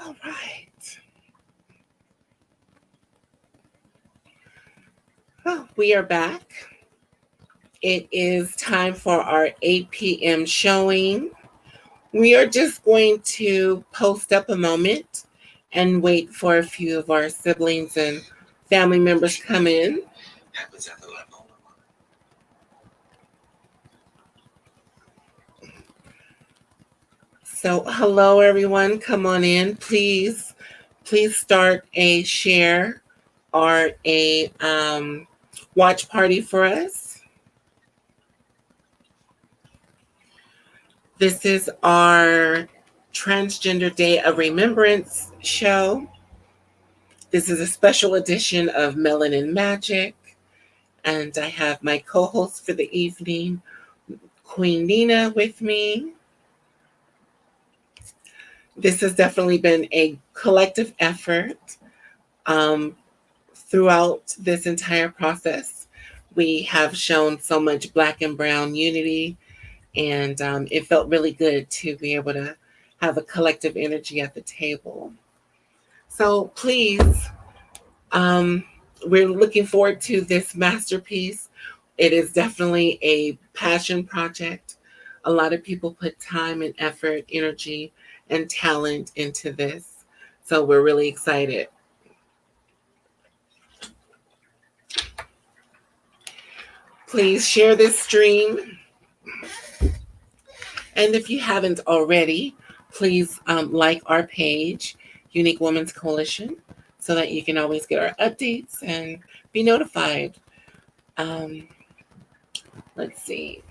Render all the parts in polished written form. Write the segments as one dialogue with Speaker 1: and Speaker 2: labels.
Speaker 1: All right. Oh, we are back. It is time for our 8 p.m. showing. We are just going to post up a moment and wait for a few of our siblings and family members come in. So, hello everyone, come on in. Please start a share or a watch party for us. This is our Transgender Day of Remembrance show. This is a special edition of Melanin Magic, and I have my co-host for the evening, Queen Nina, with me. This has definitely been a collective effort throughout this entire process. We have shown so much Black and Brown unity, and it felt really good to be able to have a collective energy at the table. So please, we're looking forward to this masterpiece. It is definitely a passion project. A lot of people put time and effort, energy, and talent into this. So we're really excited. Please share this stream. And if you haven't already, please like our page, Unique Women's Coalition, so that you can always get our updates and be notified. Let's see.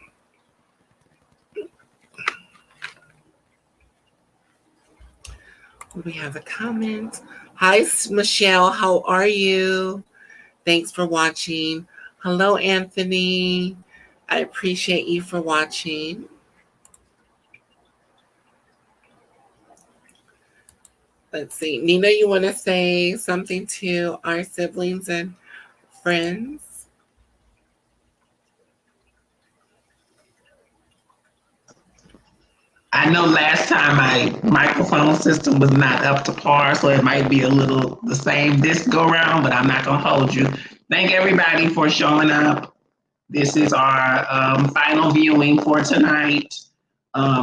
Speaker 1: We have a comment. Hi, Michelle. How are you? Thanks for watching. Hello, Anthony. I appreciate you for watching. Let's see. Nina, you want to say something to our siblings and friends?
Speaker 2: I know last time my microphone system was not up to par, so it might be a little the same this go round, but I'm not going to hold you. Thank everybody for showing up. This is our final viewing for tonight.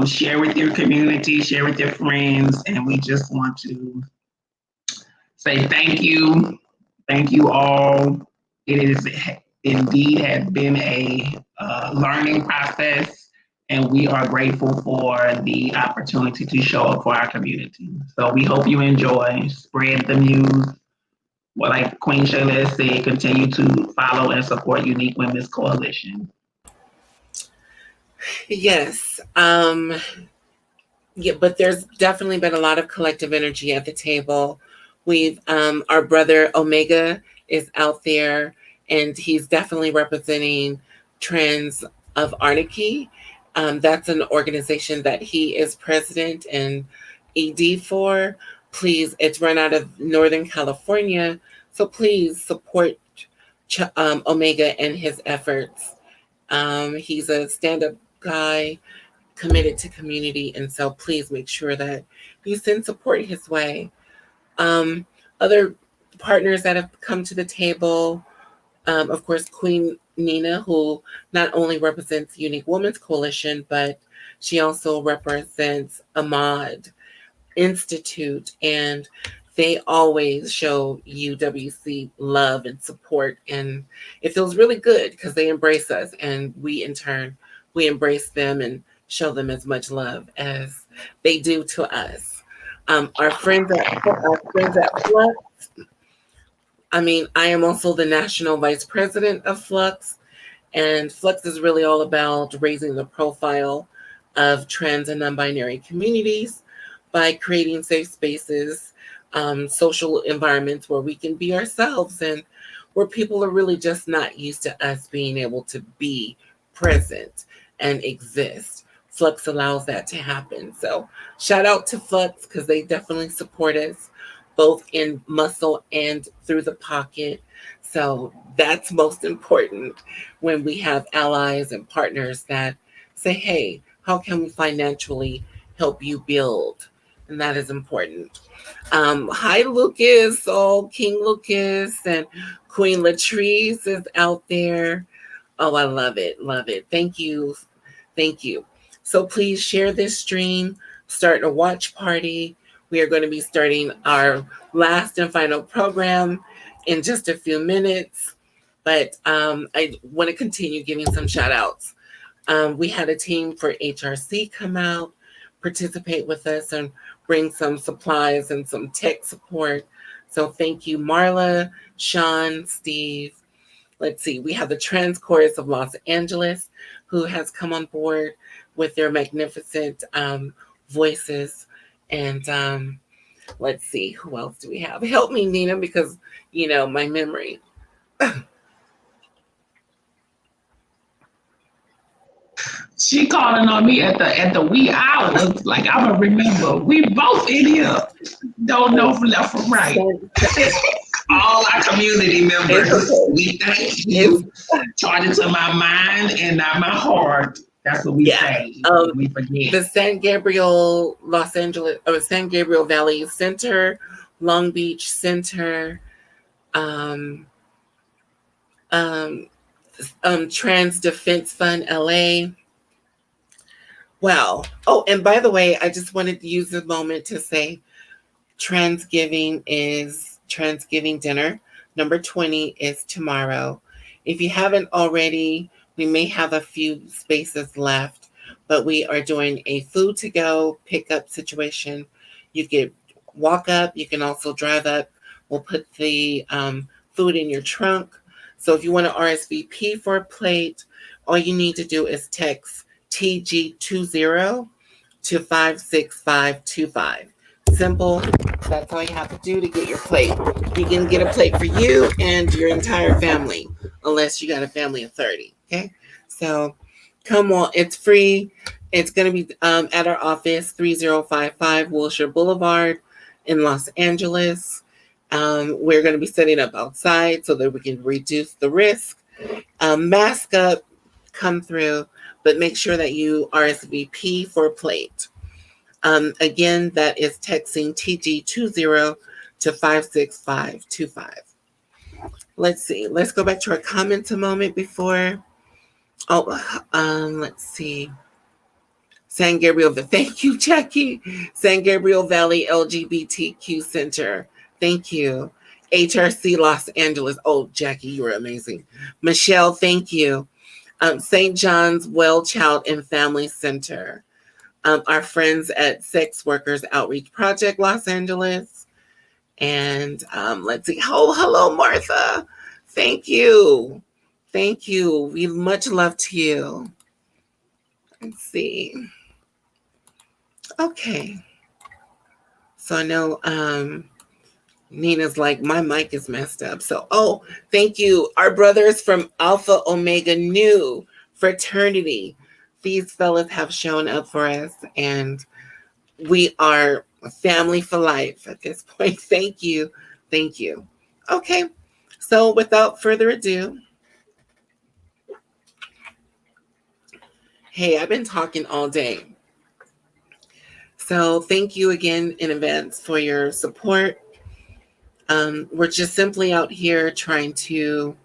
Speaker 2: Share with your community, share with your friends, and we just want to say thank you. Thank you all. It is indeed has been a learning process, and we are grateful for the opportunity to show up for our community. So we hope you enjoy. Spread the news. Well, like Queen Shayla said, continue to follow and support Unique Women's Coalition.
Speaker 1: Yes. Yeah, but there's definitely been a lot of collective energy at the table. We've our brother Omega is out there, and he's definitely representing Trans of Anarchy. That's an organization that he is president and ED for. Please, it's run out of Northern California, so please support Omega and his efforts. He's a stand-up guy committed to community, and so please make sure that you send support his way. Other partners that have come to the table, of course, Queen Nina, who not only represents Unique Women's Coalition, but she also represents Ahmad Institute, and they always show UWC love and support, and it feels really good because they embrace us, and we in turn we embrace them and show them as much love as they do to us. Our friends at Flux. I mean, I am also the national vice president of Flux, and Flux is really all about raising the profile of trans and non-binary communities by creating safe spaces, social environments where we can be ourselves and where people are really just not used to us being able to be present and exist. Flux allows that to happen. So shout out to Flux because they definitely support us both in muscle and through the pocket. So that's most important when we have allies and partners that say, hey, how can we financially help you build and that is important. Hi, Lucas. Oh, King Lucas and Queen Latrice is out there. Oh, I love it. Love it. Thank you. Thank you. So please share this stream, start a watch party. We are going to be starting our last and final program in just a few minutes. But I want to continue giving some shout outs. We had a team for HRC come out, participate with us, and bring some supplies and some tech support. So thank you, Marla, Sean, Steve. Let's see, we have the Trans Chorus of Los Angeles who has come on board with their magnificent voices. And let's see, who else do we have? Help me, Nina, because, my memory.
Speaker 2: She calling on me at the wee hours. Like I'm gonna remember. We both in here. Don't know from left from right. All our community members,
Speaker 1: Okay.
Speaker 2: we thank you. Charge it to my mind and not my heart. That's what we say. We forget.
Speaker 1: The San Gabriel, Los Angeles, or San Gabriel Valley Center, Long Beach Center, um, um, Trans Defense Fund LA. Wow. Oh, and by the way, I just wanted to use the moment to say Transgiving dinner. Number 20 is tomorrow. If you haven't already, we may have a few spaces left, but we are doing a food to go pickup situation. You can walk up, you can also drive up. We'll put the food in your trunk. So if you want to RSVP for a plate, all you need to do is text TG20 to 56525. Simple. That's all you have to do to get your plate. You can get a plate for you and your entire family, unless you got a family of 30. Okay. So come on. It's free. It's going to be at our office, 3055 Wilshire Boulevard in Los Angeles. We're going to be setting up outside so that we can reduce the risk. Mask up, come through, but make sure that you RSVP for a plate. Again, that is texting TG20 to 56525. Let's see. Let's go back to our comments a moment before. Let's see. San Gabriel, thank you, Jackie. San Gabriel Valley LGBTQ Center. Thank you. HRC Los Angeles. Oh, Jackie, you were amazing. Michelle, thank you. St. John's Well Child and Family Center. Our friends at Sex Workers Outreach Project Los Angeles. And let's see. Oh, hello, Martha. Thank you. Thank you. We much love to you. Let's see. Okay. So I know Nina's like, my mic is messed up. So, thank you. Our brothers from Alpha Omega Nu Fraternity. These fellas have shown up for us, and we are family for life at this point. Thank you. Thank you. Okay. So without further ado, hey, I've been talking all day. So thank you again in advance for your support. We're just simply out here trying to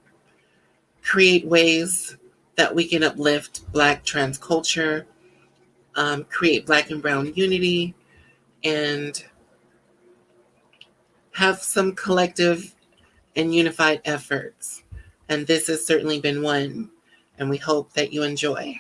Speaker 1: create ways that we can uplift Black trans culture, create Black and Brown unity, and have some collective and unified efforts. And this has certainly been one, and we hope that you enjoy.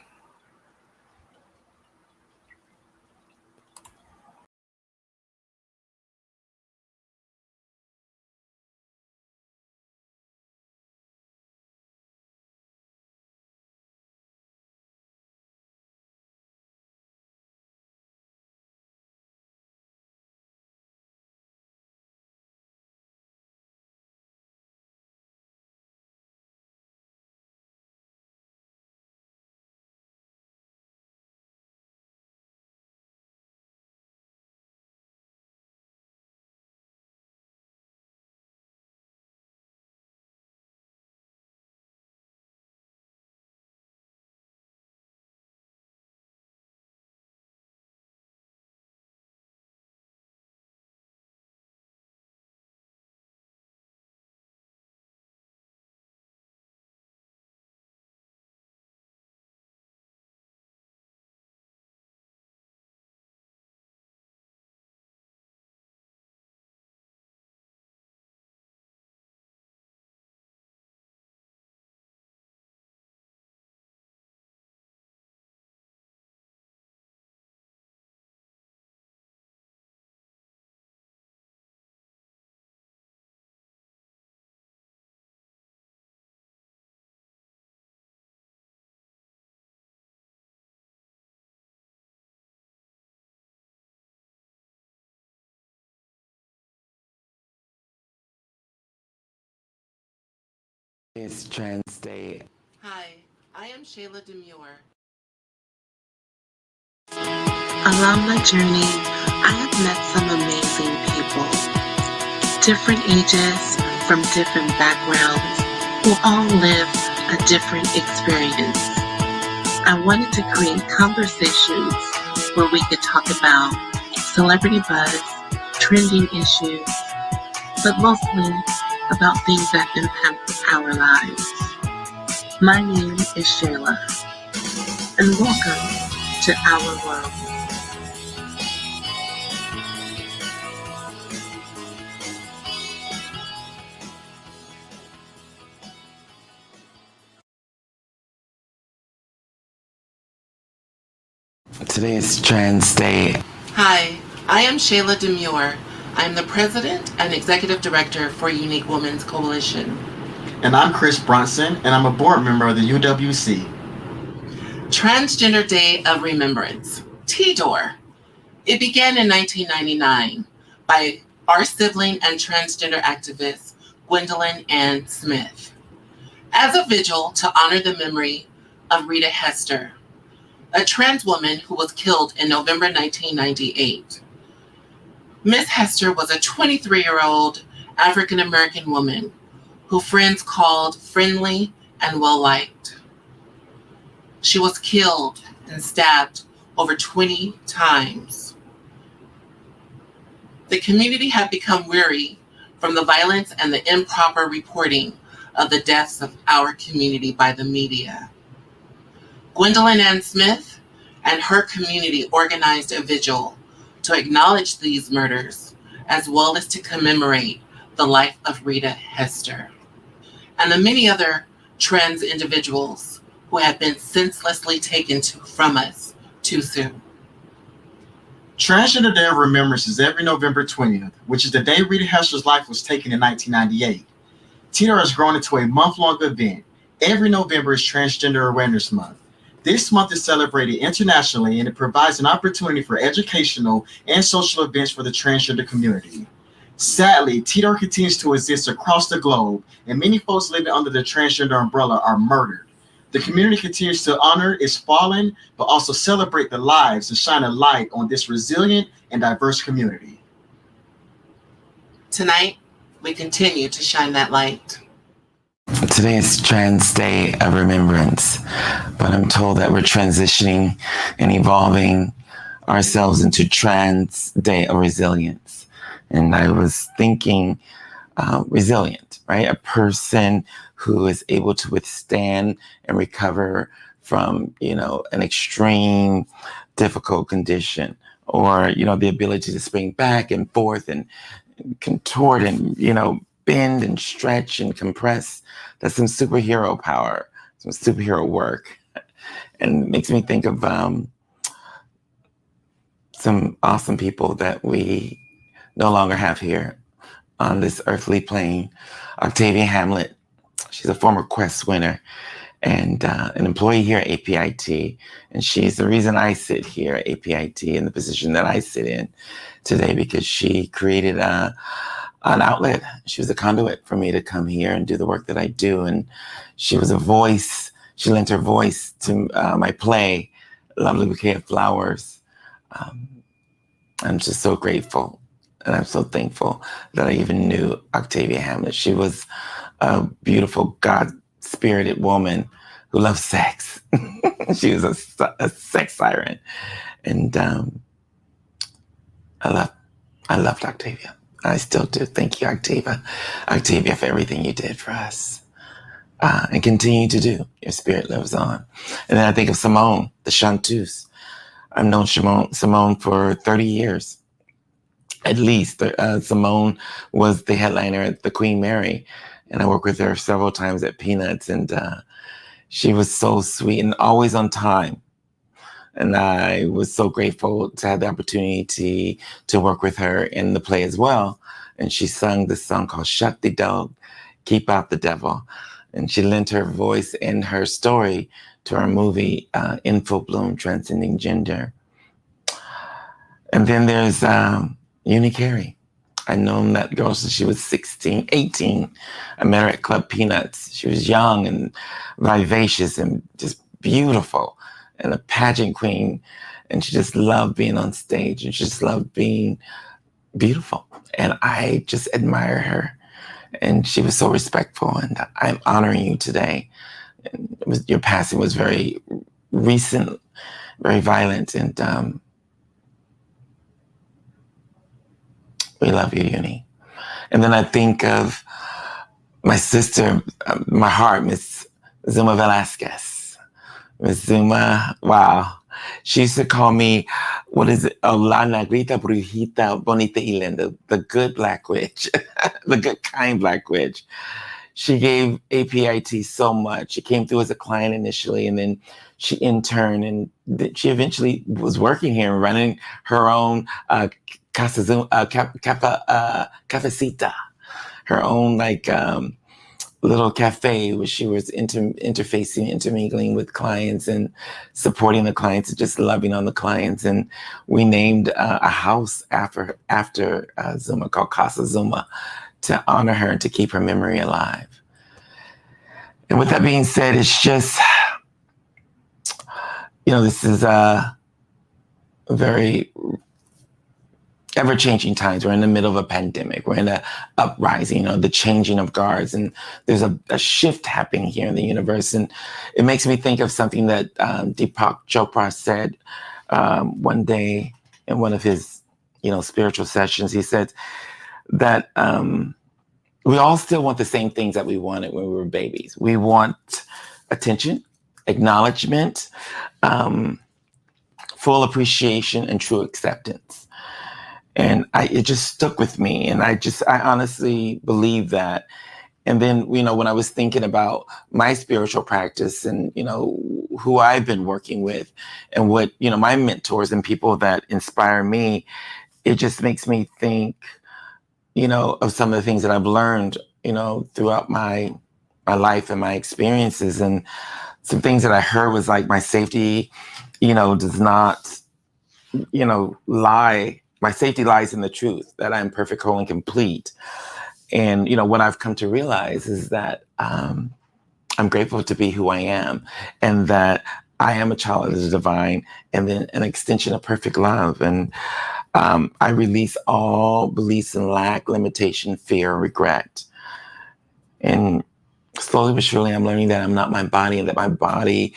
Speaker 3: It's Trans Day.
Speaker 1: Hi, I am Shayla Demure.
Speaker 4: Along my journey, I have met some amazing people, different ages, from different backgrounds, who all live a different experience. I wanted to create conversations where we could talk about celebrity buzz, trending issues, but mostly about things that impact our lives. My name is Shayla, and welcome to our world.
Speaker 3: Today is Trans Day.
Speaker 1: Hi, I am Shayla Demure. I'm the President and Executive Director for Unique Women's Coalition.
Speaker 5: And I'm Chris Brunson, and I'm a board member of the UWC.
Speaker 1: Transgender Day of Remembrance, TDoR. It began in 1999 by our sibling and transgender activist, Gwendolyn Ann Smith, as a vigil to honor the memory of Rita Hester, a trans woman who was killed in November 1998. Miss Hester was a 23-year-old African-American woman who friends called friendly and well-liked. She was killed and stabbed over 20 times. The community had become weary from the violence and the improper reporting of the deaths of our community by the media. Gwendolyn Ann Smith and her community organized a vigil to acknowledge these murders, as well as to commemorate the life of Rita Hester and the many other trans individuals who have been senselessly taken from us too soon.
Speaker 5: Transgender Day of Remembrance is every November 20th, which is the day Rita Hester's life was taken in 1998. TDoR has grown into a month-long event. Every November is Transgender Awareness Month. This month is celebrated internationally, and it provides an opportunity for educational and social events for the transgender community. Sadly, TDoR continues to exist across the globe, and many folks living under the transgender umbrella are murdered. The community continues to honor its fallen, but also celebrate the lives and shine a light on this resilient and diverse community.
Speaker 1: Tonight, we continue to shine that light.
Speaker 3: Today is Trans Day of Remembrance, but I'm told that we're transitioning and evolving ourselves into Trans Day of Resilience. And I was thinking resilient, right? A person who is able to withstand and recover from, an extreme, difficult condition, or, the ability to spring back and forth and contort and, bend and stretch and compress. That's some superhero power, some superhero work. And it makes me think of some awesome people that we no longer have here on this earthly plane. Octavia Hamlet, she's a former Quest winner and an employee here at APIT. And she's the reason I sit here at APIT in the position that I sit in today, because she created an outlet. She was a conduit for me to come here and do the work that I do. And she was a voice. She lent her voice to my play, Lovely Bouquet of Flowers. I'm just so grateful. And I'm so thankful that I even knew Octavia Hamlet. She was a beautiful, God-spirited woman who loved sex. She was a sex siren. And I loved Octavia. I still do. Thank you, Octavia. Octavia, for everything you did for us. And continue to do. Your spirit lives on. And then I think of Simone, the chanteuse. I've known Simone for 30 years. At least. Simone was the headliner at the Queen Mary. And I worked with her several times at Peanuts. And she was so sweet and always on time. And I was so grateful to have the opportunity to work with her in the play as well. And she sung this song called Shut the Dog, Keep Out the Devil. And she lent her voice and her story to our movie, In Full Bloom, Transcending Gender. And then there's Uni Carey. I've known that girl since she was 16, 18. I met her at Club Peanuts. She was young and vivacious and just beautiful and a pageant queen. And she just loved being on stage and she just loved being beautiful. And I just admire her. And she was so respectful. And I'm honoring you today. And your passing was very recent, very violent. And we love you, Uni. And then I think of my sister, my heart, Miss Zuma Velasquez. Miss Zuma, wow. She used to call me, what is it? Oh, La Negrita Brujita Bonita y Linda, the good Black witch, the good kind Black witch. She gave APIT so much. She came through as a client initially, and then she interned, and she eventually was working here and running her own cafecita, her own little cafe where she was interfacing, intermingling with clients and supporting the clients and just loving on the clients. And we named a house after Zuma called Casa Zuma to honor her and to keep her memory alive. And with that being said, it's just, this is a very ever-changing times. We're in the middle of a pandemic. We're in an uprising, the changing of guards. And there's a shift happening here in the universe. And it makes me think of something that Deepak Chopra said one day in one of his, spiritual sessions. He said that we all still want the same things that we wanted when we were babies. We want attention, acknowledgement, full appreciation, and true acceptance. And it just stuck with me. And I honestly believe that. And then, when I was thinking about my spiritual practice and, who I've been working with and what, my mentors and people that inspire me, it just makes me think, of some of the things that I've learned, throughout my life and my experiences. And some things that I heard was like my safety, does not, lie. My safety lies in the truth that I'm perfect, whole, and complete. And, what I've come to realize is that I'm grateful to be who I am and that I am a child of the divine and then an extension of perfect love. And I release all beliefs in lack, limitation, fear, regret. And slowly but surely, I'm learning that I'm not my body and that my body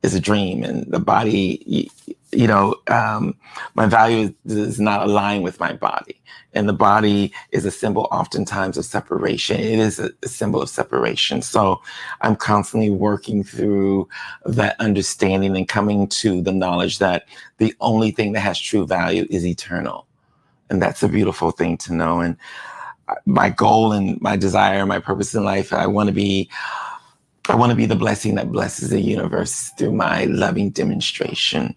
Speaker 3: is a dream, and the body, my value does not align with my body. And the body is a symbol oftentimes of separation. It is a symbol of separation. So I'm constantly working through that understanding and coming to the knowledge that the only thing that has true value is eternal. And that's a beautiful thing to know. And my goal and my desire, my purpose in life, I want to be the blessing that blesses the universe through my loving demonstration.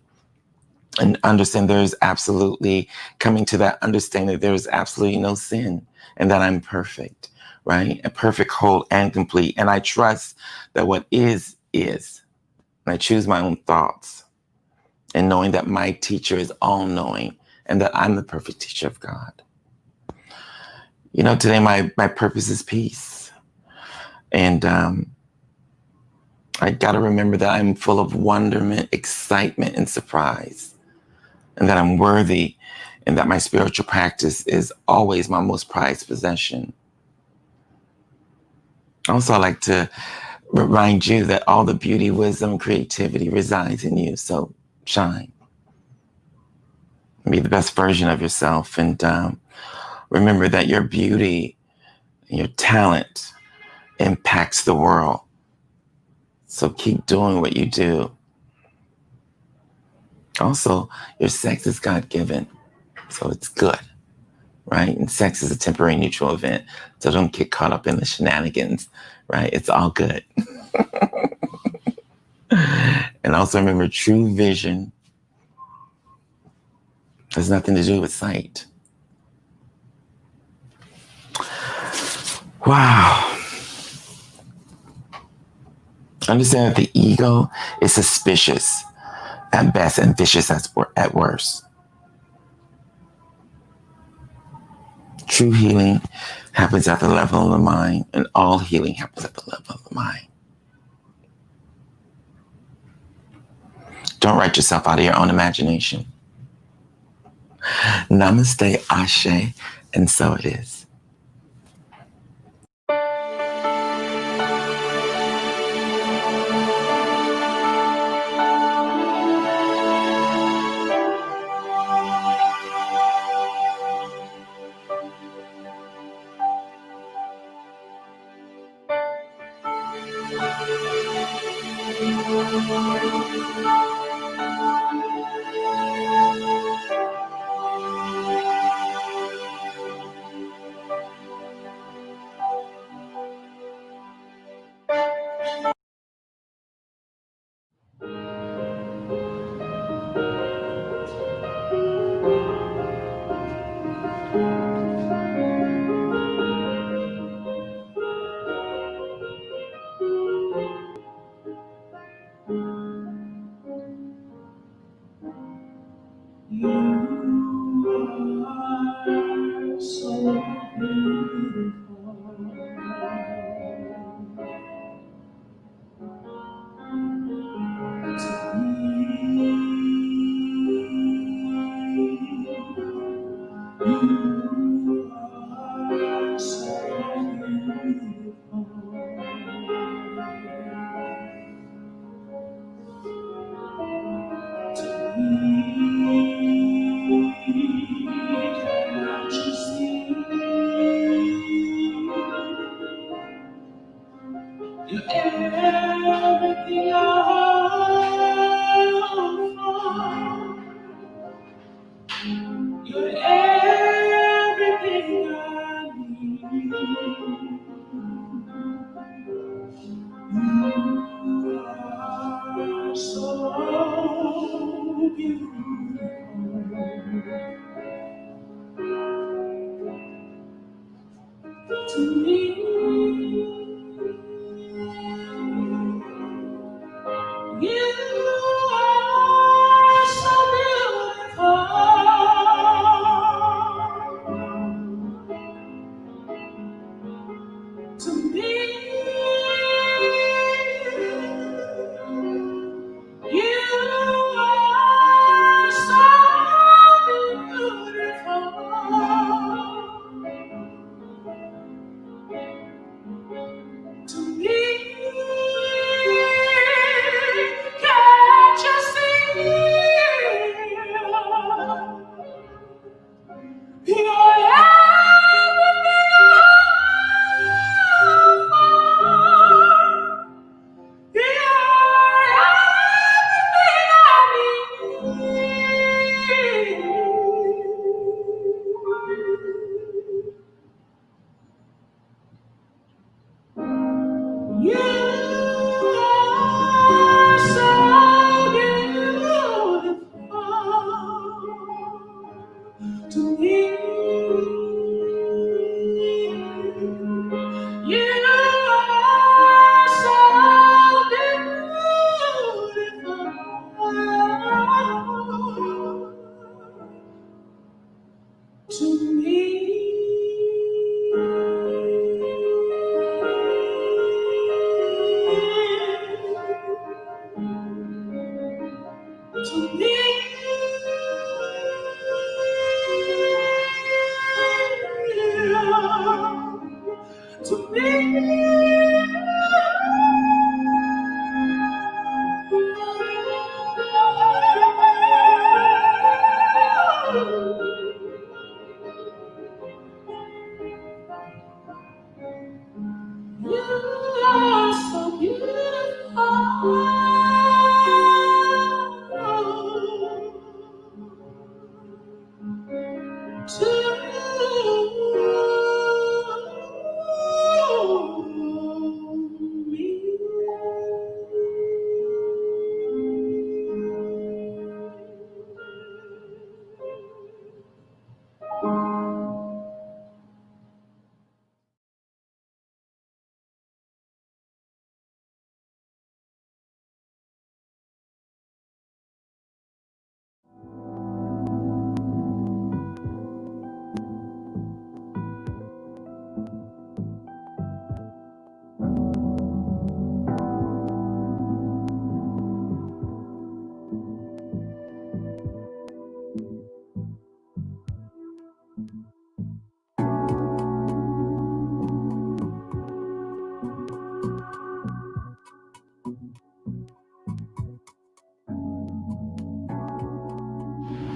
Speaker 3: And understand there's absolutely, coming to that understanding, there's absolutely no sin and that I'm perfect, right? A perfect, whole, and complete. And I trust that what is. And I choose my own thoughts. And knowing that my teacher is all-knowing and that I'm the perfect teacher of God. Today my purpose is peace. And I got to remember that I'm full of wonderment, excitement, and surprise, and that I'm worthy, and that my spiritual practice is always my most prized possession. Also, I like to remind you that all the beauty, wisdom, and creativity resides in you. So shine. Be the best version of yourself. And remember that your beauty and your talent impacts the world. So keep doing what you do. Also, your sex is God-given, so it's good, right? And sex is a temporary neutral event, so don't get caught up in the shenanigans, right? It's all good. And also remember, true vision has nothing to do with sight. Wow. Understand that the ego is suspicious at best and vicious at worst. True healing happens at the level of the mind, and all healing happens at the level of the mind. Don't write yourself out of your own imagination. Namaste, Ashe, and so it is.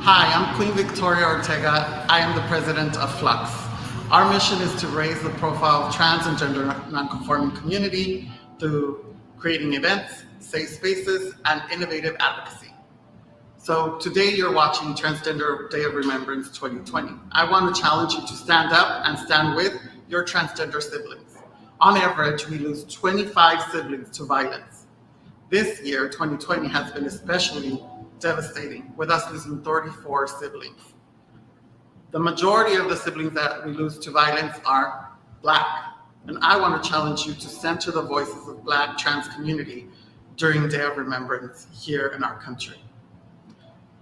Speaker 6: Hi, I'm Queen Victoria Ortega. I am the president of Flux. Our mission is to raise the profile of trans and gender nonconforming community through creating events, safe spaces, and innovative advocacy. So today you're watching Transgender Day of Remembrance 2020. I want to challenge you to stand up and stand with your transgender siblings. On average, we lose 25 siblings to violence. This year, 2020, has been especially devastating, with us losing 34 siblings. The majority of the siblings that we lose to violence are Black, and I want to challenge you to center the voices of Black trans community during Day of Remembrance here in our country.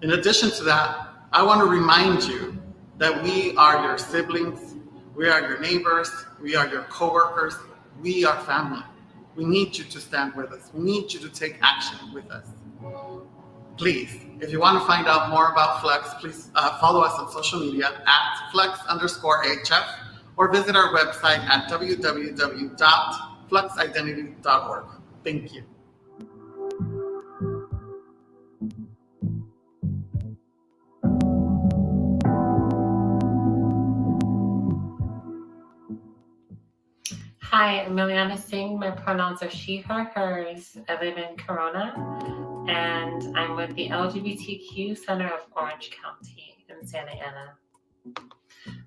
Speaker 6: In addition to that, I want to remind you that we are your siblings, we are your neighbors, we are your coworkers, we are family. We need you to stand with us. We need you to take action with us. Please, if you want to find out more about Flux, please follow us on social media at Flux_HF or visit our website at www.fluxidentity.org. Thank you.
Speaker 7: Hi, I'm Miliana Singh. My pronouns are she, her, hers. I live in Corona, and I'm with the LGBTQ Center of Orange County in Santa Ana.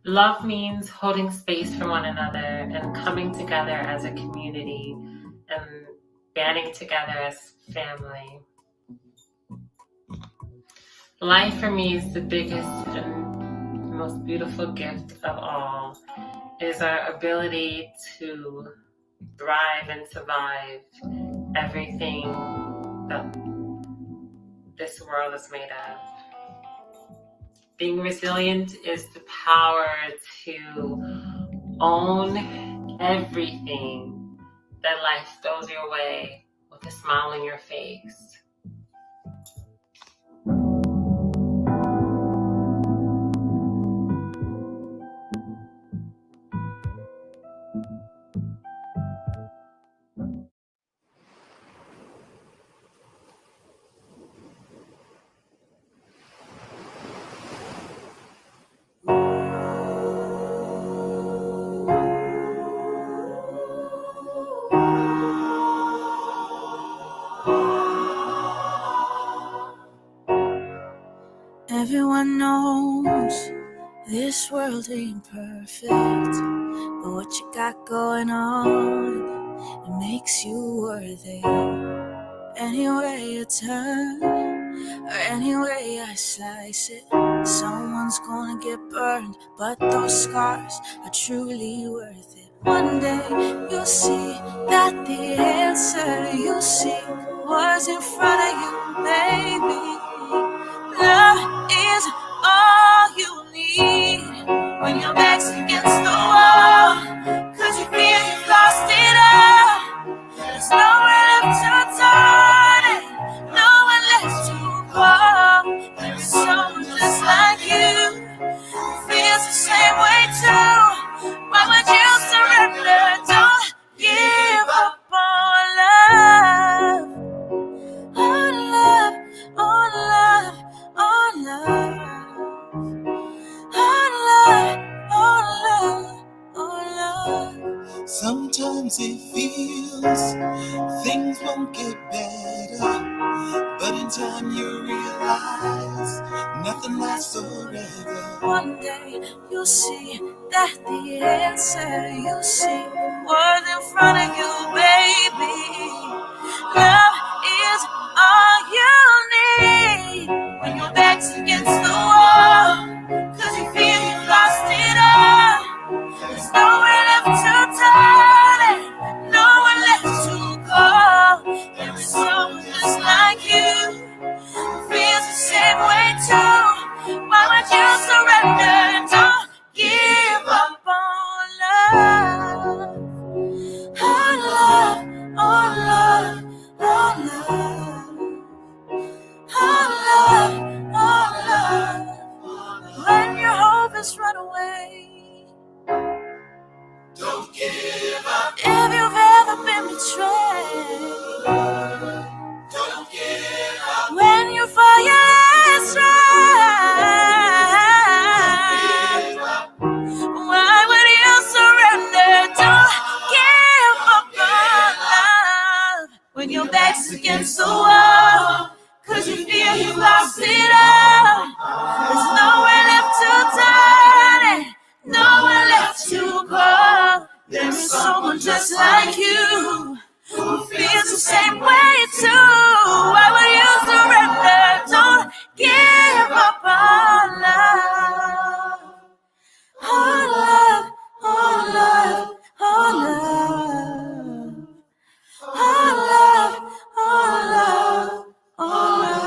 Speaker 7: Love means holding space for one another and coming together as a community and banding together as family. Life for me is the biggest and most beautiful gift of all. Is our ability to thrive and survive everything that this world is made of. Being resilient is the power to own everything that life throws your way with a smile on your face.
Speaker 8: Everyone knows this world ain't perfect, but what you got going on, it makes you worthy. Any way you turn, or any way I slice it, someone's gonna get burned, but those scars are truly worth it. One day you'll see that the answer you seek was in front of you, baby. Love is all you need when your back's against the wall, 'cause you feel you've lost it all. There's nowhere left to turn, no one left to call. There is someone just like you who feels the same way too. Why would you surrender? Don't give up on love. On love, on love, on love. On love, on love, on love.
Speaker 9: Sometimes it feels things won't get better, but in time you realize nothing lasts forever.
Speaker 8: One day you'll see that the answer you seek was in front of you, baby. Love is all you need when your back's against the wall, 'cause you feel you've lost it all. There's nowhere left to turn, no one left to call. There is someone just like you who feels the same way too. Why would you surrender? Don't give up on love. On love, on love. when your back's against the wall, 'cause you feel you lost it all. There's nowhere left to turn and nowhere left to go. There's someone just like you who feels the same way too. Why would you surrender? Don't give up on love. Oh love, oh love, oh love. Oh love, oh love, oh love.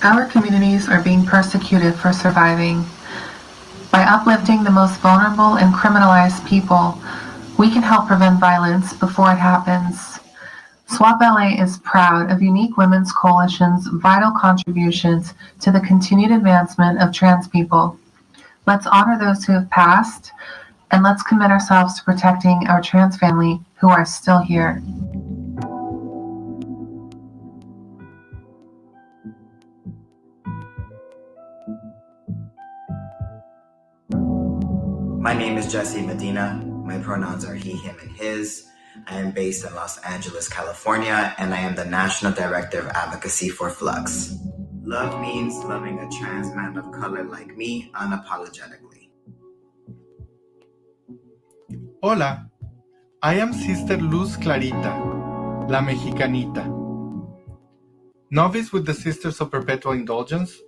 Speaker 10: Our communities are being persecuted for surviving. By uplifting the most vulnerable and criminalized people, we can help prevent violence before it happens. SWAP LA is proud of Unique Women's Coalition's vital contributions to the continued advancement of trans people. Let's honor those who have passed, and let's commit ourselves to protecting our trans family who are still here.
Speaker 11: My name is Jesse Medina. My pronouns are he, him, and his. I am based in Los Angeles, California, and I am the National Director of Advocacy for Flux. Love means loving a trans man of color like me unapologetically.
Speaker 12: Hola, I am Sister Luz Clarita, La Mexicanita, novice with the Sisters of Perpetual Indulgence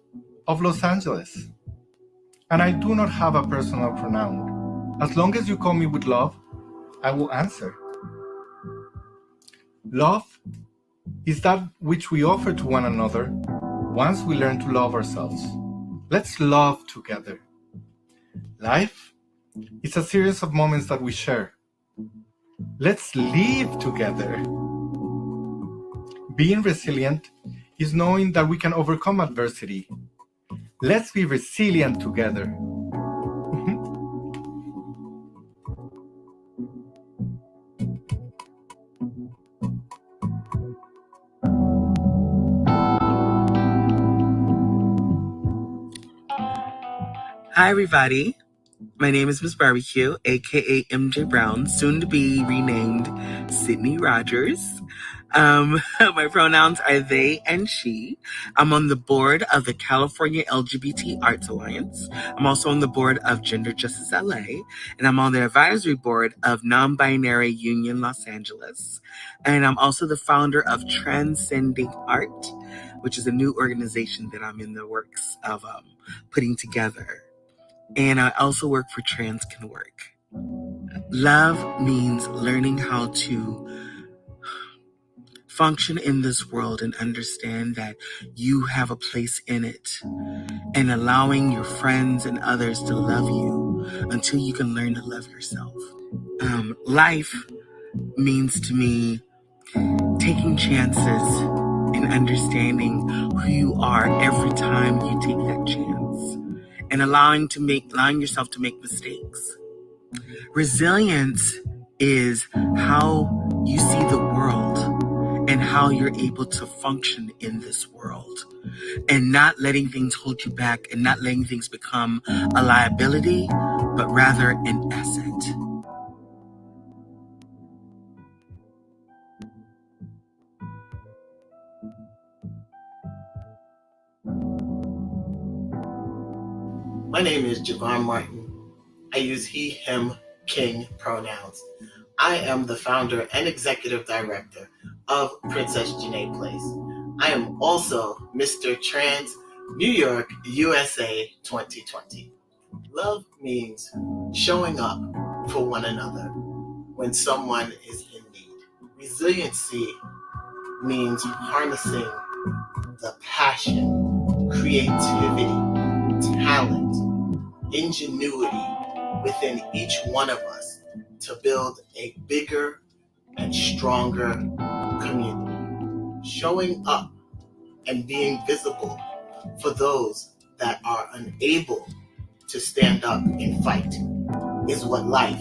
Speaker 12: of Los Angeles. And I do not have a personal pronoun. As long as you call me with love, I will answer. Love is that which we offer to one another once we learn to love ourselves. Let's love together. Life is a series of moments that we share. Let's live together. Being resilient is knowing that we can overcome adversity. Let's be resilient together.
Speaker 13: Hi, everybody. My name is Miss Barbecue, aka MJ Brown, soon to be renamed Sydney Rogers. My pronouns are they and she. I'm on the board of the California LGBT Arts Alliance. I'm also on the board of Gender Justice LA, and I'm on the advisory board of Non-Binary Union Los Angeles. And I'm also the founder of Transcending Art, which is a new organization that I'm in the works of putting together. And I also work for Trans Can Work. Love means learning how to function in this world and understand that you have a place in it, and allowing your friends and others to love you until you can learn to love yourself. Life means to me taking chances and understanding who you are every time you take that chance, and allowing yourself to make mistakes. Resilience is how you see the world and how you're able to function in this world, and not letting things hold you back and not letting things become a liability, but rather an asset.
Speaker 14: My name is Javon Martin. I use he, him, king pronouns. I am the founder and executive director of Princess Janae Place. I am also Mr. Trans New York, USA 2020. Love means showing up for one another when someone is in need. Resiliency means harnessing the passion, creativity, talent, ingenuity within each one of us to build a bigger and stronger community. Showing up and being visible for those that are unable to stand up and fight. is what life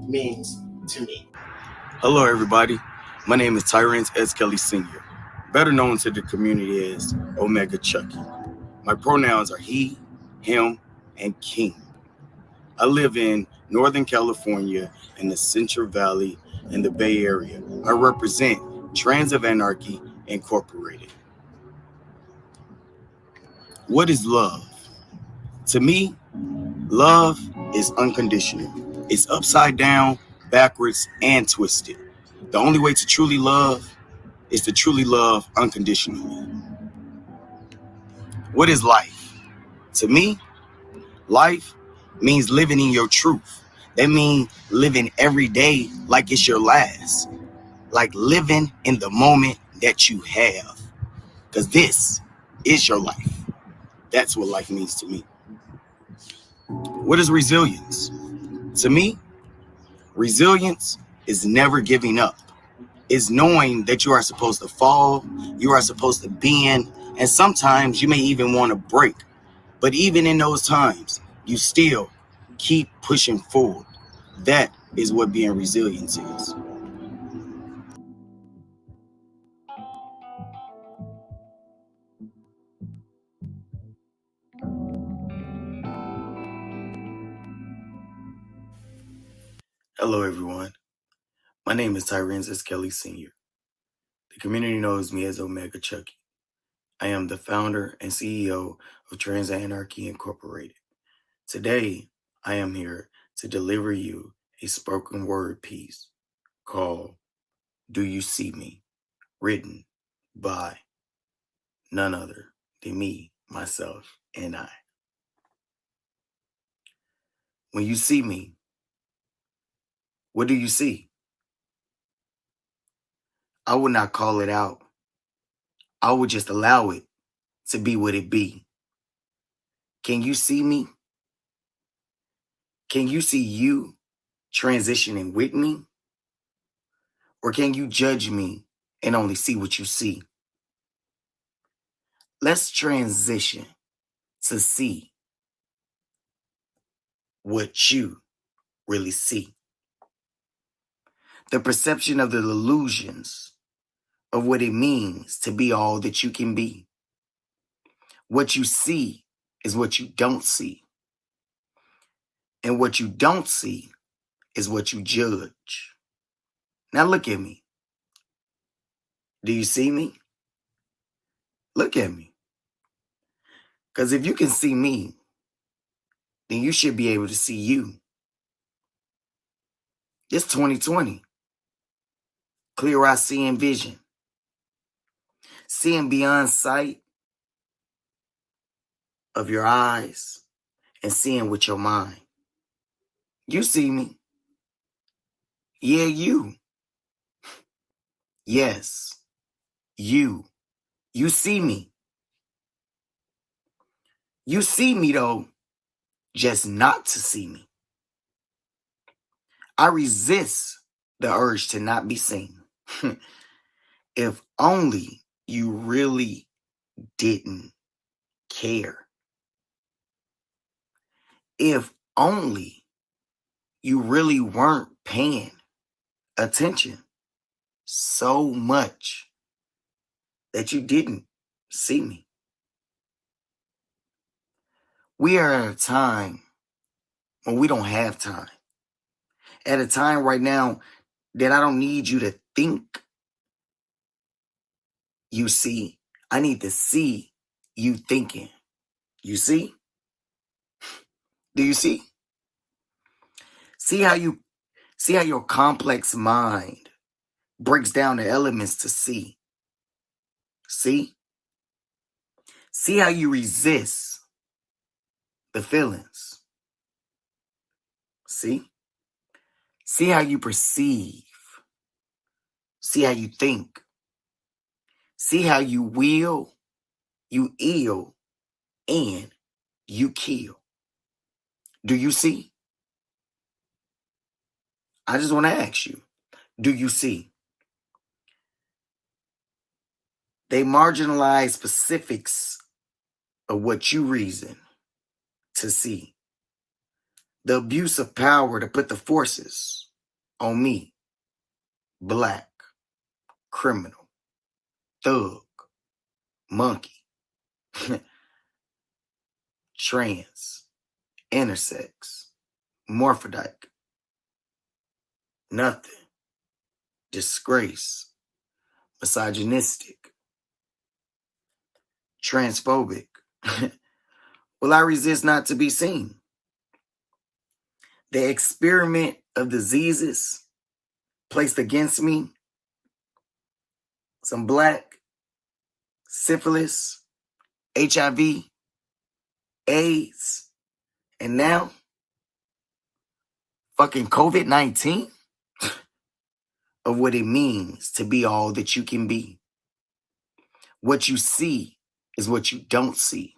Speaker 14: means to me.
Speaker 15: Hello, everybody. My name is Tyrance S. Kelly Sr., better known to the community as Omega Chucky. My pronouns are he, him, and king. I live in Northern California in the Central Valley in the Bay Area. I represent Trans of Anarchy Incorporated. What is love? To me, love is unconditional. It's upside down, backwards, and twisted. The only way to truly love is to truly love unconditionally. What is life? To me, life means living in your truth. That means living every day like it's your last. Like living in the moment that you have. Because this is your life. That's what life means to me. What is resilience? To me, resilience is never giving up. It's knowing that you are supposed to fall, you are supposed to bend, and sometimes you may even want to break. But even in those times, you still keep pushing forward. That is what being resilient is. Hello, everyone. My name is Tyrance S. Kelly Sr. The community knows me as Omega Chucky. I am the founder and CEO of Trans Anarchy Incorporated. Today, I am here to deliver you a spoken word piece called Do You See Me? Written by none other than me, myself, and I. When you see me, what do you see? I would not call it out. I would just allow it to be what it be. Can you see me? Can you see you transitioning with me? Or can you judge me and only see what you see? Let's transition to see what you really see. The perception of the illusions of what it means to be all that you can be. What you see is what you don't see. And what you don't see is what you judge. Now look at me. Do you see me? Look at me. Because if you can see me, then you should be able to see you. It's 2020. Clear eye seeing vision. Seeing beyond sight of your eyes and seeing with your mind. You see me. Yeah, you. Yes, you. You see me. You see me, though, just not to see me. I resist the urge to not be seen. If only you really didn't care. If only you really weren't paying attention so much that you didn't see me. We are at a time when we don't have time. At a time right now that I don't need you to think you see. I need to see you thinking. You see? Do you see? See how your complex mind breaks down the elements to see. See? See how you resist the feelings. See? See how you perceive. See how you think. See how you will, you ill, and you kill. Do you see? I just want to ask you, do you see? They marginalize specifics of what you reason to see. The abuse of power to put the forces on me, black, criminal, thug, monkey, trans, intersex, morphodike, nothing, disgrace, misogynistic, transphobic. Will I resist not to be seen? The experiment of diseases placed against me, some black, syphilis, HIV, AIDS, and now fucking COVID-19, of what it means to be all that you can be. What you see is what you don't see.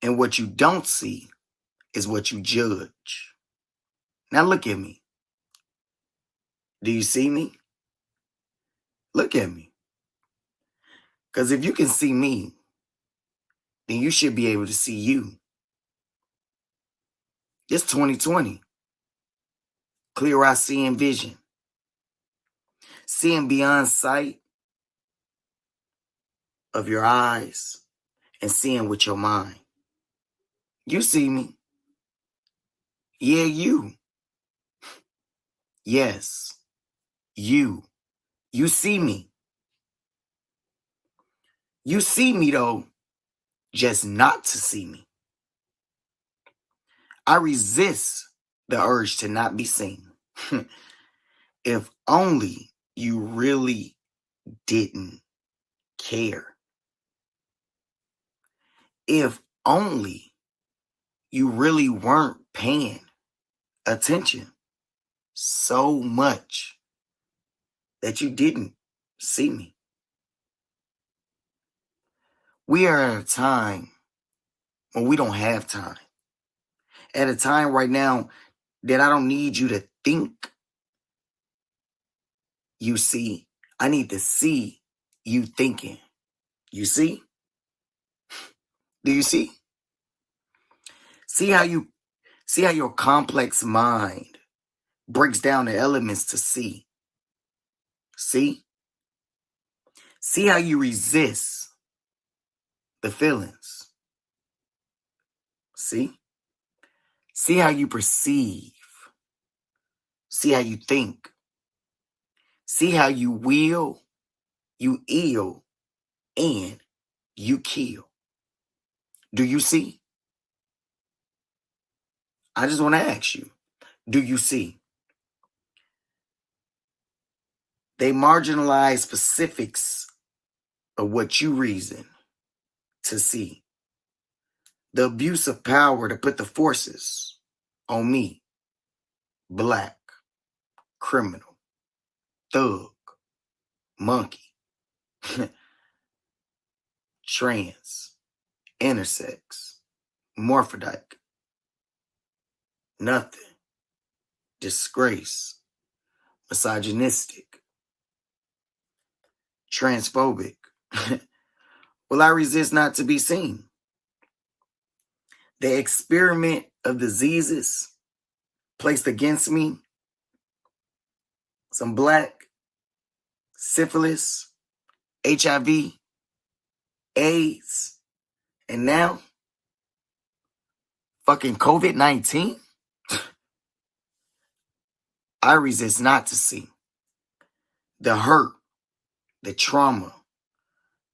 Speaker 15: And what you don't see is what you judge. Now look at me. Do you see me? Look at me. Because if you can see me, then you should be able to see you. It's 2020. Clear eye seeing vision. Seeing beyond sight of your eyes and seeing with your mind. You see me. Yeah, you. Yes, you. You see me. You see me, though, just not to see me. I resist the urge to not be seen. If only you really didn't care. If only you really weren't paying attention so much that you didn't see me. We are at a time when we don't have time. At a time right now that I don't need you to think you see. I need to see you thinking. You see? Do you see? See how your complex mind breaks down the elements to see. See? See how you resist the feelings. See? See how you perceive. See how you think. See how you will, you ill, and you kill. Do you see? I just want to ask you, do you see? They marginalize specifics of what you reason to see. The abuse of power to put the forces on me, black, criminal, thug, monkey, trans, intersex, morphodike, nothing, disgrace, misogynistic, transphobic. Will I resist not to be seen? The experiment of diseases placed against me, some black, syphilis, HIV, AIDS, and now fucking COVID-19, I resist not to see the hurt, the trauma,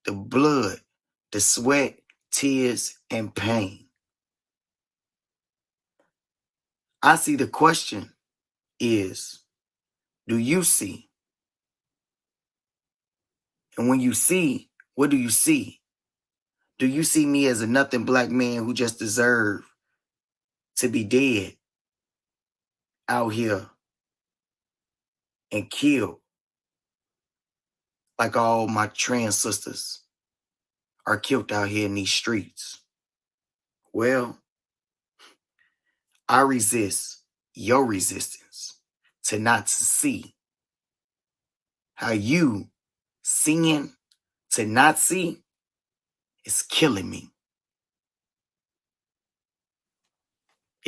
Speaker 15: the blood, the sweat, tears, and pain. I see the question is, do you see? And when you see, what do you see? Do you see me as a nothing black man who just deserved to be dead out here and killed like all my trans sisters are killed out here in these streets? Well, I resist your resistance to not to see how you seeing to not see is killing me.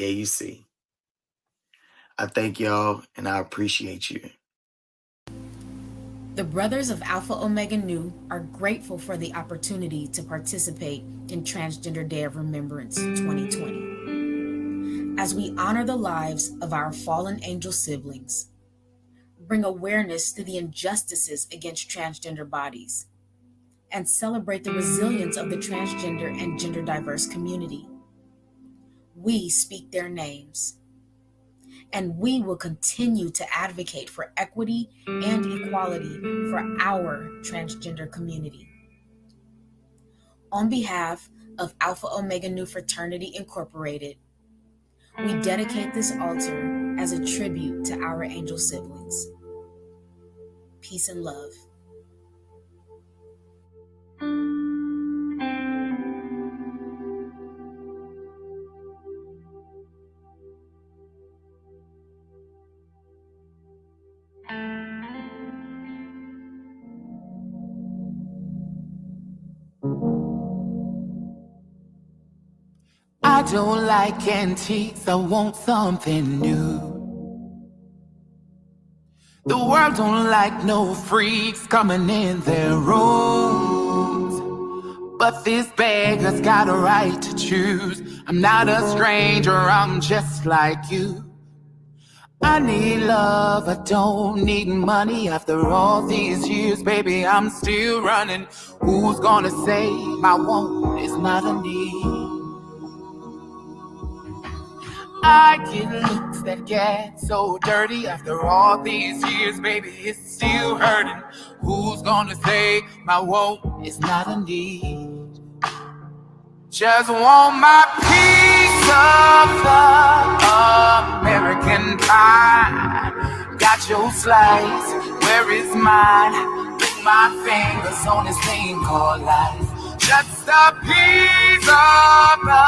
Speaker 15: Yeah, you see. I thank y'all and I appreciate you.
Speaker 16: The Brothers of Alpha Omega Nu are grateful for the opportunity to participate in Transgender Day of Remembrance 2020. As we honor the lives of our fallen angel siblings, bring awareness to the injustices against transgender bodies, and celebrate the resilience of the transgender and gender diverse community, we speak their names. And we will continue to advocate for equity and equality for our transgender community. On behalf of Alpha Omega Nu Fraternity Incorporated, we dedicate this altar as a tribute to our angel siblings. Peace and love.
Speaker 17: I don't like antiques, I want something new. The world don't like no freaks coming in their rooms. But this beggar's got a right to choose. I'm not a stranger, I'm just like you. I need love, I don't need money. After all these years, baby, I'm still running. Who's gonna say my want is not a need? I get looks that get so dirty. After all these years, baby, it's still hurting. Who's gonna say my want is not a need? Just want my piece of the American pie. Got your slice, where is mine? With my fingers on this thing called life. Just a piece of the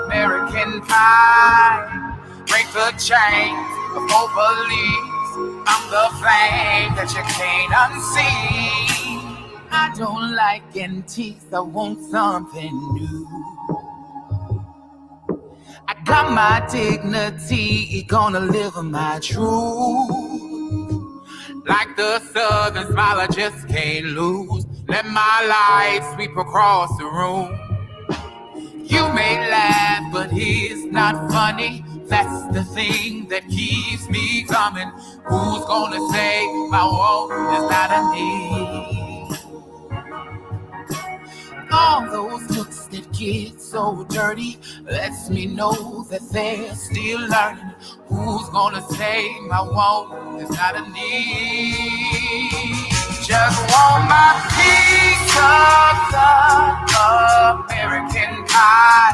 Speaker 17: American pie. Break the chains of hope beliefs. I'm the flame that you can't unsee. I don't like antiques, I want something new. I got my dignity, gonna live my truth. Like the southern smile, I just can't lose. Let my light sweep across the room. You may laugh, but it's not funny. That's the thing that keeps me coming. Who's gonna say my want is not a need? All those looks that get so dirty lets me know that they're still learning. Who's gonna say my want is not a need? Just want my piece of the American pie.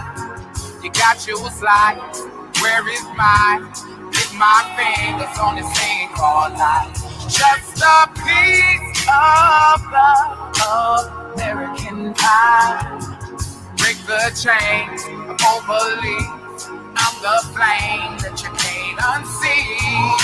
Speaker 17: You got your slice, where is mine? Lick my fingers on this thing called life. Just a piece of the American pie. Break the chains of hope beliefs. I'm the flame that you can't unsee.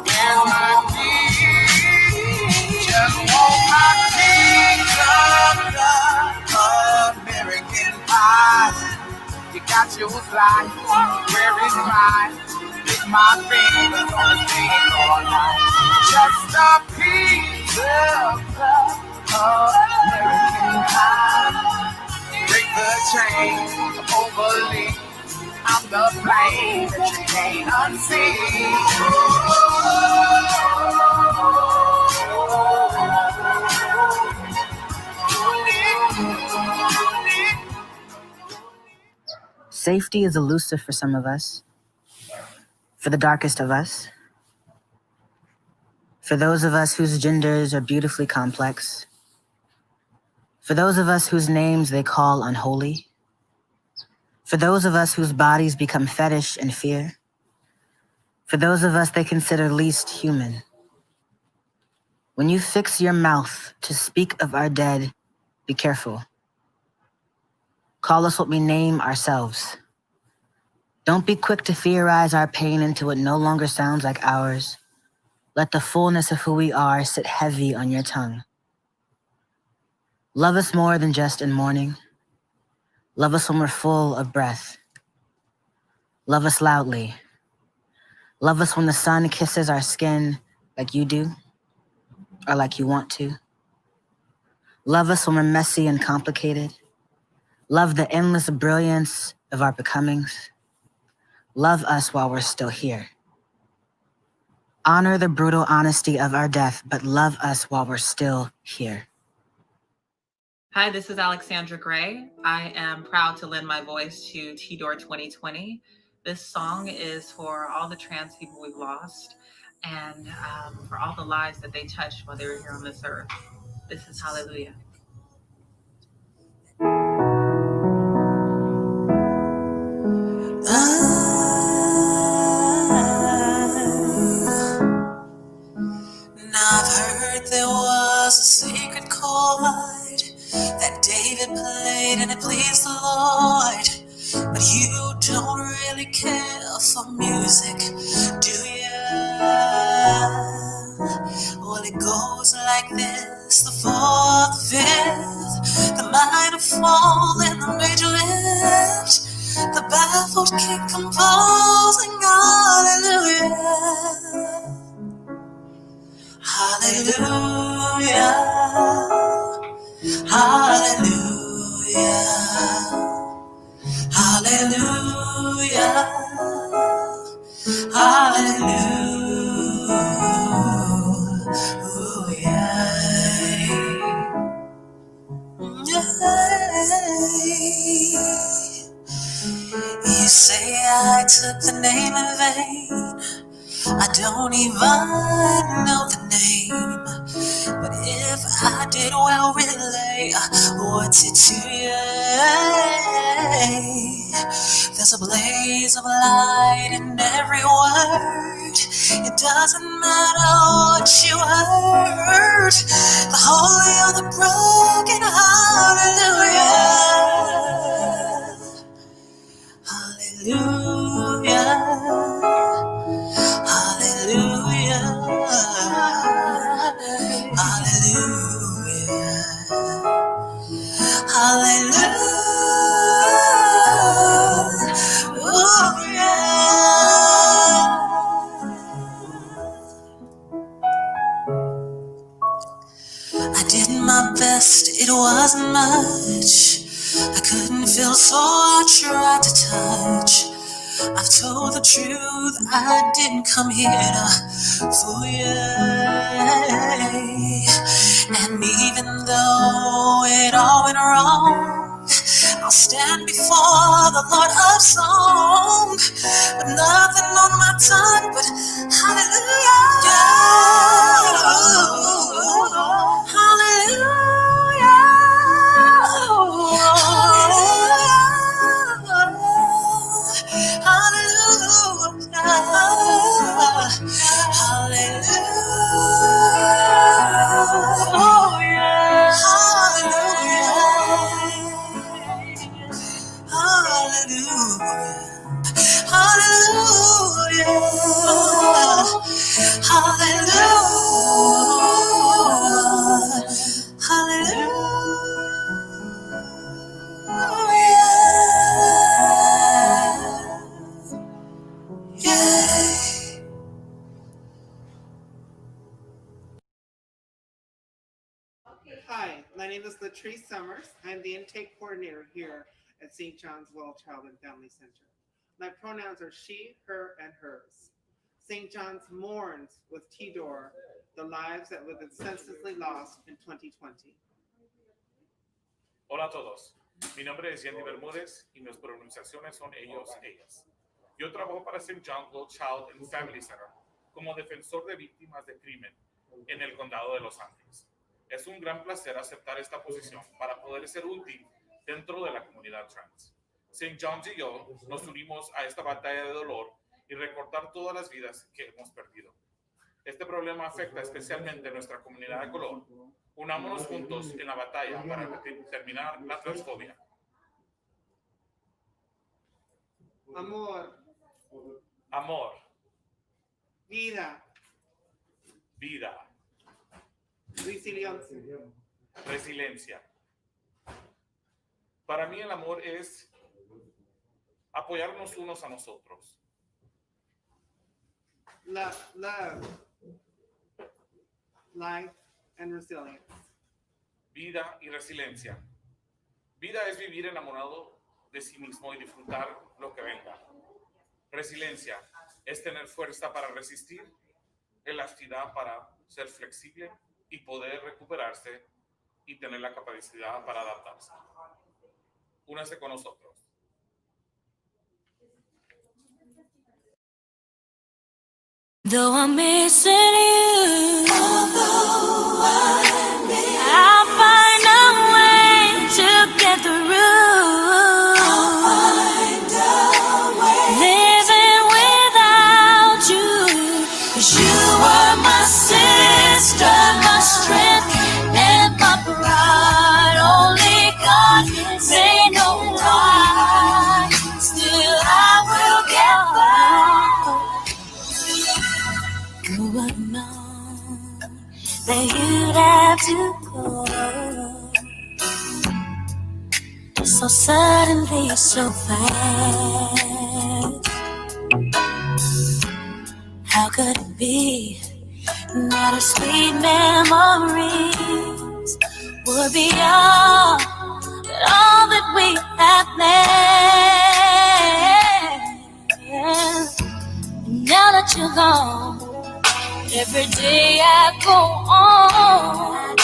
Speaker 17: Where's my peace? Just want my piece of the American pie. You got your slice, where is mine? With my fingers on the thing all night. Just a piece of the American pie. Break the chains of overleaf. I'm the flame that you can't unsee.
Speaker 18: Safety is elusive for some of us, for the darkest of us, for those of us whose genders are beautifully complex, for those of us whose names they call unholy, for those of us whose bodies become fetish and fear, for those of us they consider least human. When you fix your mouth to speak of our dead, be careful. Call us what we name ourselves. Don't be quick to theorize our pain into what no longer sounds like ours. Let the fullness of who we are sit heavy on your tongue. Love us more than just in mourning. Love us when we're full of breath. Love us loudly. Love us when the sun kisses our skin like you do, or like you want to. Love us when we're messy and complicated. Love the endless brilliance of our becomings. Love us while we're still here. Honor the brutal honesty of our death, but love us while we're still here.
Speaker 19: Hi, this is Alexandra Gray. I am proud to lend my voice to TDoR 2020. This song is for all the trans people we've lost and for all the lives that they touched while they were here on this earth. This is Hallelujah.
Speaker 9: Now I've heard there was a secret chord that David played and it pleased the Lord. But you don't really care for music, do you? Well, it goes like this: the fourth, the fifth, the minor fall, and the major lift. The baffled king composing hallelujah. Hallelujah, hallelujah, hallelujah, hallelujah. You say I took the name in vain. I don't even know the name, but if I did, well, relay what's it to you? There's a blaze of light in every word. It doesn't matter what you heard. The holy or the broken, hallelujah, hallelujah, hallelujah, hallelujah, hallelujah, oh yeah. I did my best, it wasn't much. I couldn't feel, so I tried to touch. I've told the truth, I didn't come here to fool you. And even though it all went wrong, I'll stand before the Lord of song, with nothing on my tongue but hallelujah. Hallelujah. Hallelujah. Hallelujah. Oh yeah. Hallelujah. Hallelujah. Hallelujah. Hallelujah. Hallelujah. Yeah.
Speaker 20: Hi, my name is Latrice Summers. I'm the intake coordinator here at St. John's Well Child and Family Center. My pronouns are she, her, and hers. St. John's mourns with TDoR the lives that were senselessly lost in 2020.
Speaker 21: Hola a todos, mi nombre es Yandy Bermúdez y mis pronunciaciones son ellos, ellas. Yo trabajo para St. John's Well Child and Family Center como defensor de víctimas de crimen en el condado de Los Ángeles. Es un gran placer aceptar esta posición para poder ser útil dentro de la comunidad trans. St. John's y yo nos unimos a esta batalla de dolor y recordar todas las vidas que hemos perdido. Este problema afecta especialmente a nuestra comunidad de color. Unámonos juntos en la batalla para terminar la transfobia.
Speaker 20: Amor.
Speaker 21: Amor.
Speaker 20: Vida.
Speaker 21: Vida.
Speaker 20: Resiliencia.
Speaker 21: Resiliencia. Para mí el amor es apoyarnos unos a nosotros.
Speaker 20: Love. Life and resilience.
Speaker 21: Vida y resiliencia. Vida es vivir enamorado de sí mismo y disfrutar lo que venga. Resiliencia es tener fuerza para resistir, elasticidad para ser flexible y poder recuperarse y tener la capacidad para adaptarse. Únase con nosotros.
Speaker 8: Though I'm missing you, I'll find a way to get through. Living without you, 'cause you were my sister, my strength, and my pride. Only God may know why. Still I will get by. Who would have known that you'd have to go so suddenly, so fast? How could it be that our sweet memories would be all that we have planned? Now that you're gone, every day I go on,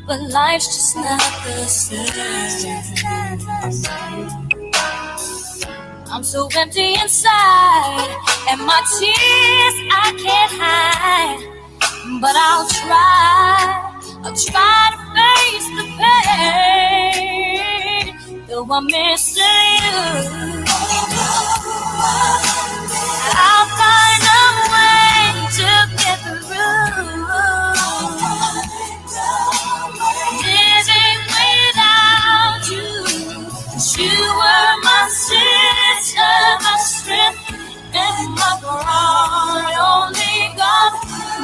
Speaker 8: but life's just not the same. I'm so empty inside, and my tears I can't hide. But I'll try to face the pain. Though I'm missing you, I'll find a way to get through. Living without you, 'cause you were my sister, my strength, and my pride. Only God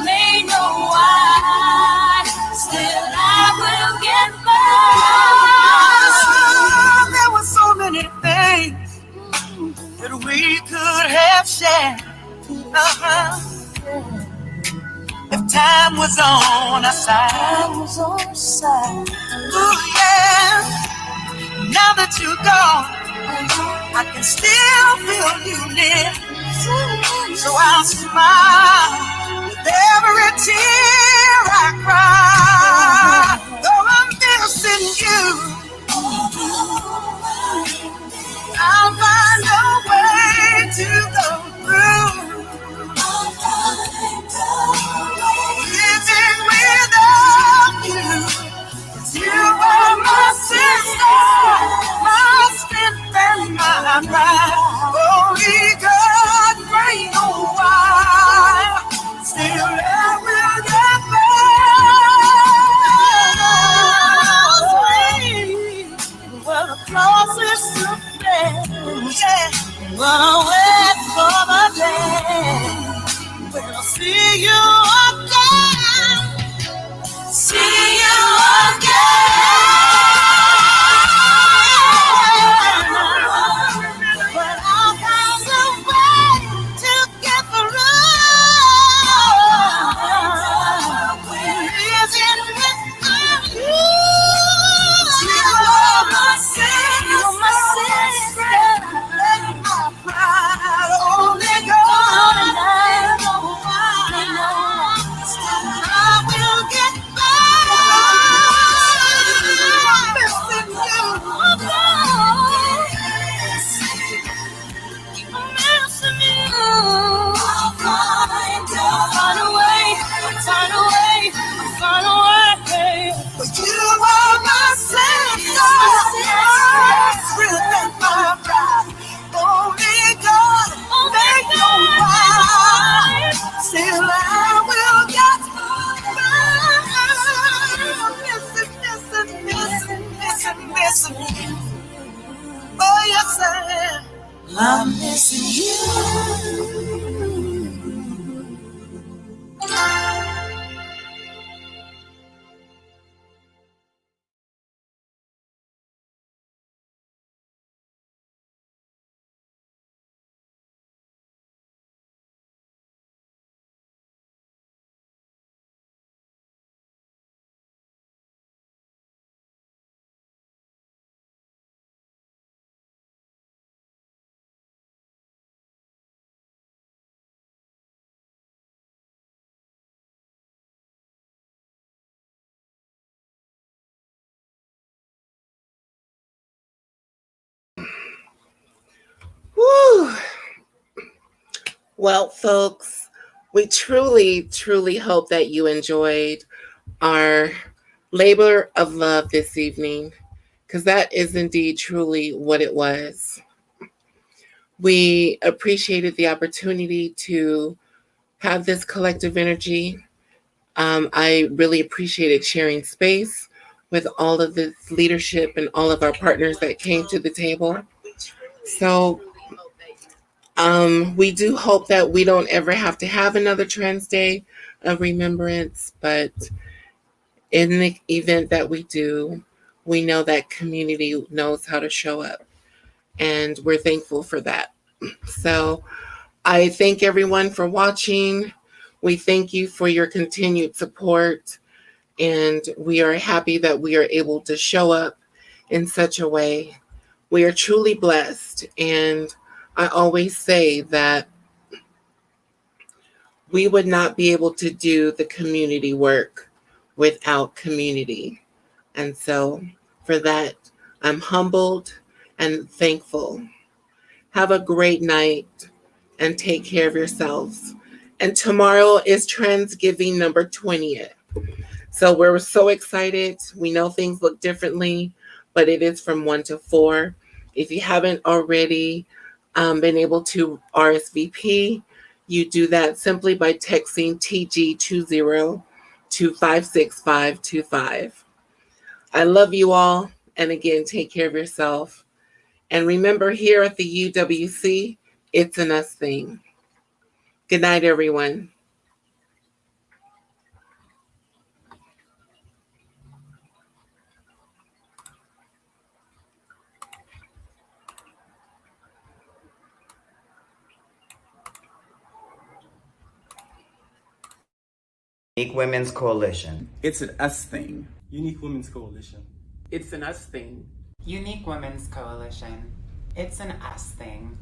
Speaker 8: may know why. Still I will get by.
Speaker 9: There were so many things that we could have shared. If time was on our side. Ooh, yeah. Now that you're gone, I can still feel you near. So I'll smile with every tear I cry. Though I'm missing you, I'll find a way to go through. Living without you, 'cause you were my sister, my strength and my pride. Only God may know why. Still I will get by. We're the closest to death. Yeah. When I wait for the day when I'll see you again. See you again. But I'll find a way to get through. Living without you. You are my sister, my sister, and my pride. Only God knows why. I will get by. I'm missing you. I'm missing you. I'll find a way. Find a way. Find a way. But you are my sister, my strength and my pride. Only God may know why. I'm missing you.
Speaker 1: Woo! Well, folks, we truly hope that you enjoyed our labor of love this evening, because that is indeed truly what it was. We appreciated the opportunity to have this collective energy. I really appreciated sharing space with all of this leadership and all of our partners that came to the table. So we do hope that we don't ever have to have another Trans Day of Remembrance, but in the event that we do, we know that community knows how to show up, and we're thankful for that. So I thank everyone for watching. We thank you for your continued support, and we are happy that we are able to show up in such a way. We are truly blessed, and I always say that we would not be able to do the community work without community. And so for that, I'm humbled and thankful. Have a great night and take care of yourselves. And tomorrow is Transgiving number 20th. So we're so excited. We know things look differently, but it is from 1 to 4. If you haven't already been able to RSVP, you do that simply by texting TG20 to 56525. I love you all. And again, take care of yourself. And remember, here at the UWC, it's an us thing. Good night, everyone.
Speaker 11: Unique Women's Coalition.
Speaker 2: It's an us thing. Unique Women's Coalition.
Speaker 1: It's an us thing.
Speaker 22: Unique Women's Coalition. It's an us thing.